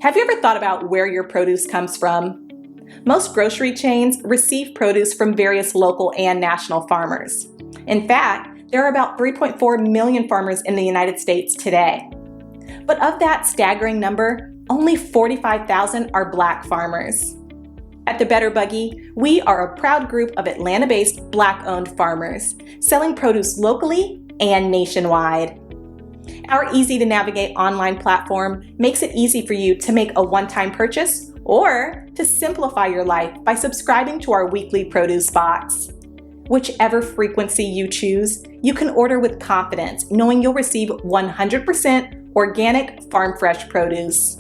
Have you ever thought about where your produce comes from? Most grocery chains receive produce from various local and national farmers. In fact, there are about 3.4 million farmers in the United States today. But of that staggering number, only 45,000 are Black farmers. At the Better Buggy, we are a proud group of Atlanta-based Black-owned farmers, selling produce locally and nationwide. Our easy-to-navigate online platform makes it easy for you to make a one-time purchase or to simplify your life by subscribing to our weekly produce box. Whichever frequency you choose, you can order with confidence, knowing you'll receive 100% organic farm-fresh produce.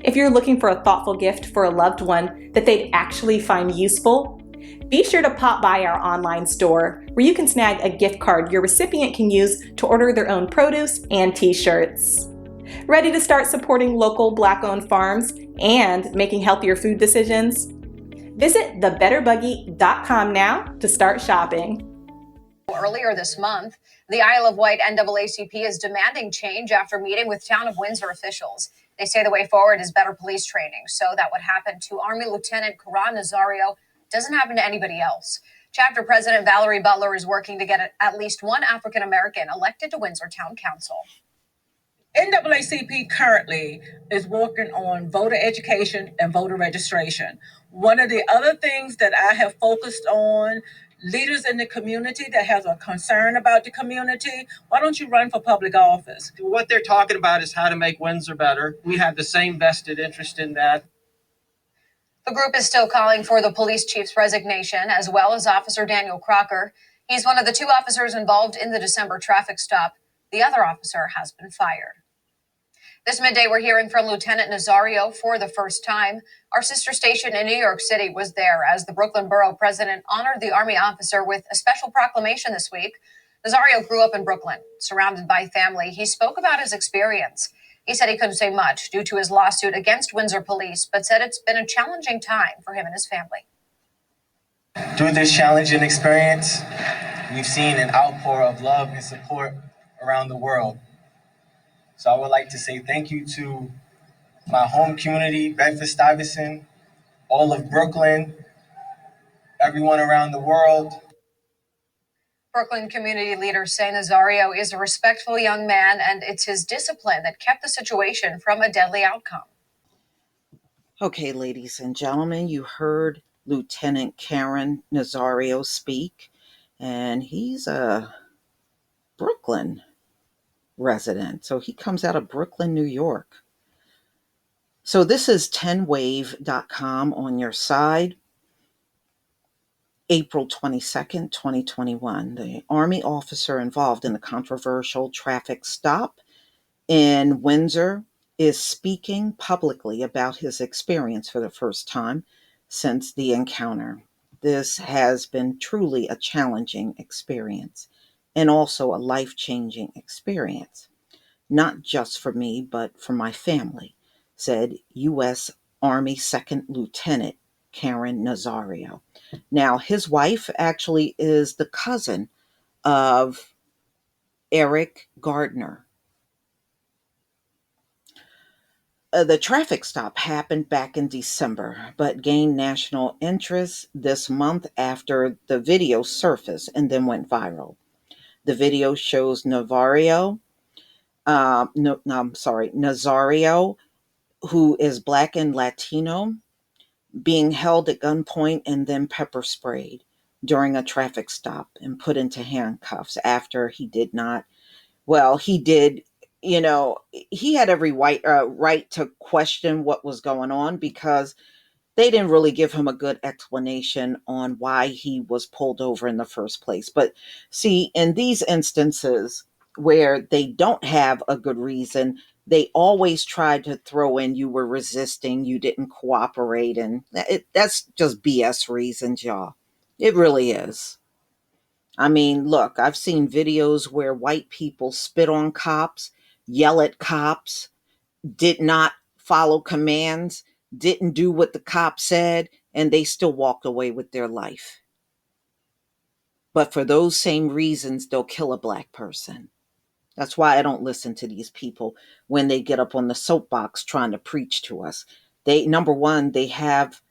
If you're looking for a thoughtful gift for a loved one that they'd actually find useful, be sure to pop by our online store where you can snag a gift card your recipient can use to order their own produce and t-shirts. Ready to start supporting local Black-owned farms and making healthier food decisions? Visit thebetterbuggy.com now to start shopping. Earlier this month, the Isle of Wight NAACP is demanding change after meeting with Town of Windsor officials. They say the way forward is better police training, so that what happened to Army Lieutenant Caron-Narazio doesn't happen to anybody else. Chapter President Valerie Butler is working to get at least one African American elected to Windsor Town Council. NAACP currently is working on voter education and voter registration. One of the other things that I have focused on, leaders in the community that has a concern about the community, why don't you run for public office? What they're talking about is how to make Windsor better. We have the same vested interest in that. The group is still calling for the police chief's resignation, as well as Officer Daniel Crocker. He's one of the two officers involved in the December traffic stop. The other officer has been fired. This midday, we're hearing from Lieutenant Nazario for the first time. Our sister station in New York City was there as the Brooklyn Borough president honored the Army officer with a special proclamation this week. Nazario grew up in Brooklyn, surrounded by family. He spoke about his experience. He said he couldn't say much due to his lawsuit against Windsor police, but said it's been a challenging time for him and his family. Through this challenging experience, we've seen an outpour of love and support around the world. So I would like to say thank you to my home community, Bedford-Stuyvesant, all of Brooklyn, everyone around the world. Brooklyn community leaders say Nazario is a respectful young man, and it's his discipline that kept the situation from a deadly outcome. Okay, ladies and gentlemen, you heard Lieutenant Caron-Narazio speak, and he's a Brooklyn resident. So he comes out of Brooklyn, New York. So this is 10wave.com on your side. April 22nd, 2021. The Army officer involved in the controversial traffic stop in Windsor is speaking publicly about his experience for the first time since the encounter. This has been truly a challenging experience and also a life-changing experience, not just for me, but for my family, said U.S. Army Second Lieutenant Caron-Narazio. Now, his wife actually is the cousin of Eric Gardner. The traffic stop happened back in December, but gained national interest this month after the video surfaced and then went viral. The video shows Nazario, who is Black and Latino, being held at gunpoint and then pepper sprayed during a traffic stop and put into handcuffs after he did, he had every right to question what was going on because they didn't really give him a good explanation on why he was pulled over in the first place. But see, in these instances where they don't have a good reason, they always try to throw in you were resisting, you didn't cooperate, and that's just BS reasons, y'all. It really is. I mean, look, I've seen videos where white people spit on cops, yell at cops, did not follow commands, didn't do what the cop said, and they still walked away with their life. But for those same reasons, they'll kill a Black person. That's why I don't listen to these people when they get up on the soapbox trying to preach to us. They, number one, they have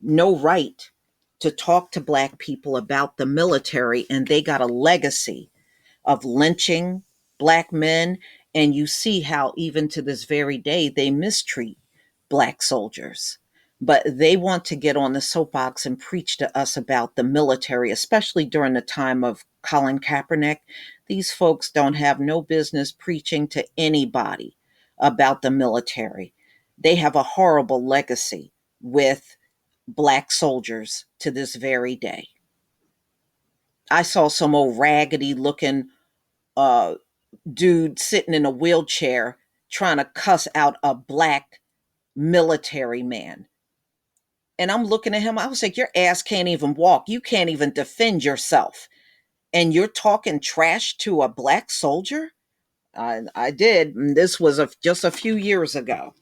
no right to talk to Black people about the military, and they got a legacy of lynching Black men. And you see how, even to this very day, they mistreat Black soldiers. But they want to get on the soapbox and preach to us about the military, especially during the time of Colin Kaepernick. These folks don't have no business preaching to anybody about the military. They have a horrible legacy with Black soldiers to this very day. I saw some old raggedy looking uh, dude sitting in a wheelchair trying to cuss out a Black military man. And I'm looking at him, I was like, your ass can't even walk. You can't even defend yourself. And you're talking trash to a Black soldier? I did. And this was just a few years ago.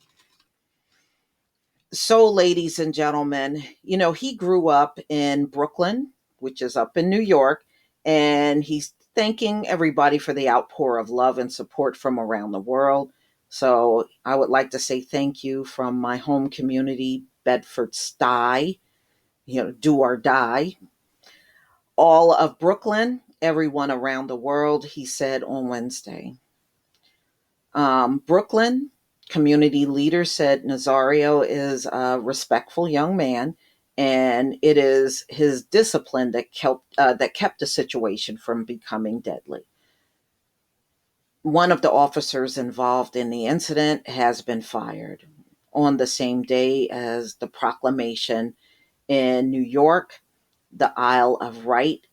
So, ladies and gentlemen, he grew up in Brooklyn, which is up in New York, and he's thanking everybody for the outpour of love and support from around the world. So, I would like to say thank you from my home community, Bedford Stuy, do or die. All of Brooklyn, everyone around the world, he said on Wednesday. Brooklyn community leader said Nazario is a respectful young man, and it is his discipline that kept the situation from becoming deadly. One of the officers involved in the incident has been fired. On the same day as the proclamation in New York, the Isle of Wight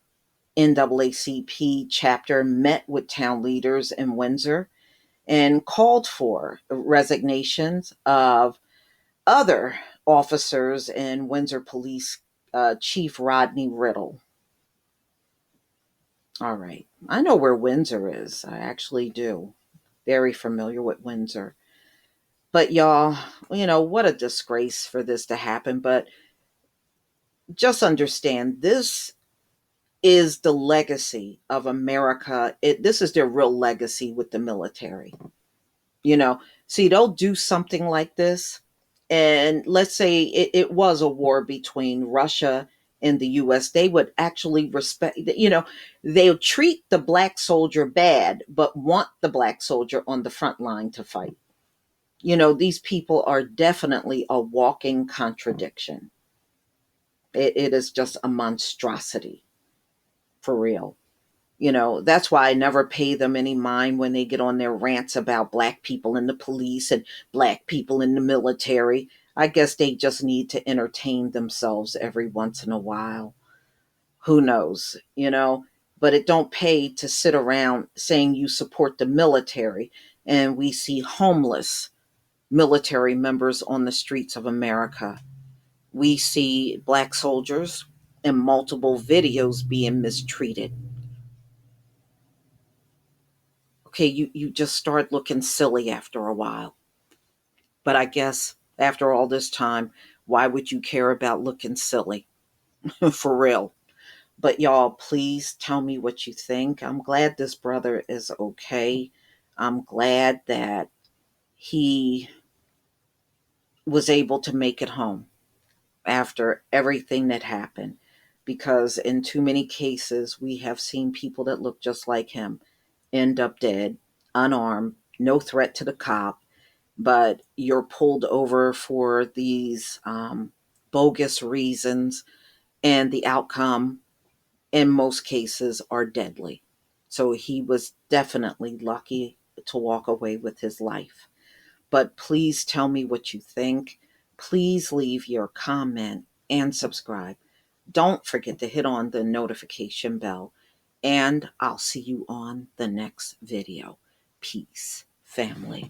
NAACP chapter met with town leaders in Windsor and called for resignations of other officers in Windsor Police Chief Rodney Riddle. All right. I know where Windsor is. I actually do. Very familiar with Windsor. But y'all, what a disgrace for this to happen. But just understand, this is the legacy of America. This is their real legacy with the military. See, they'll do something like this, and let's say it was a war between Russia and the US. They would actually respect, they'll treat the Black soldier bad but want the Black soldier on the front line to fight. These people are definitely a walking contradiction. It is just a monstrosity, for real. That's why I never pay them any mind when they get on their rants about Black people in the police and Black people in the military. I guess they just need to entertain themselves every once in a while. Who knows, But it don't pay to sit around saying you support the military, and we see homeless military members on the streets of America. We see Black soldiers in multiple videos being mistreated. Okay, you just start looking silly after a while. But I guess after all this time, why would you care about looking silly? For real. But y'all, please tell me what you think. I'm glad this brother is okay. I'm glad that he was able to make it home after everything that happened. Because in too many cases, we have seen people that look just like him end up dead, unarmed, no threat to the cop, but you're pulled over for these bogus reasons, and the outcome in most cases are deadly. So he was definitely lucky to walk away with his life. But please tell me what you think. Please leave your comment and subscribe. Don't forget to hit on the notification bell, and I'll see you on the next video. Peace, family.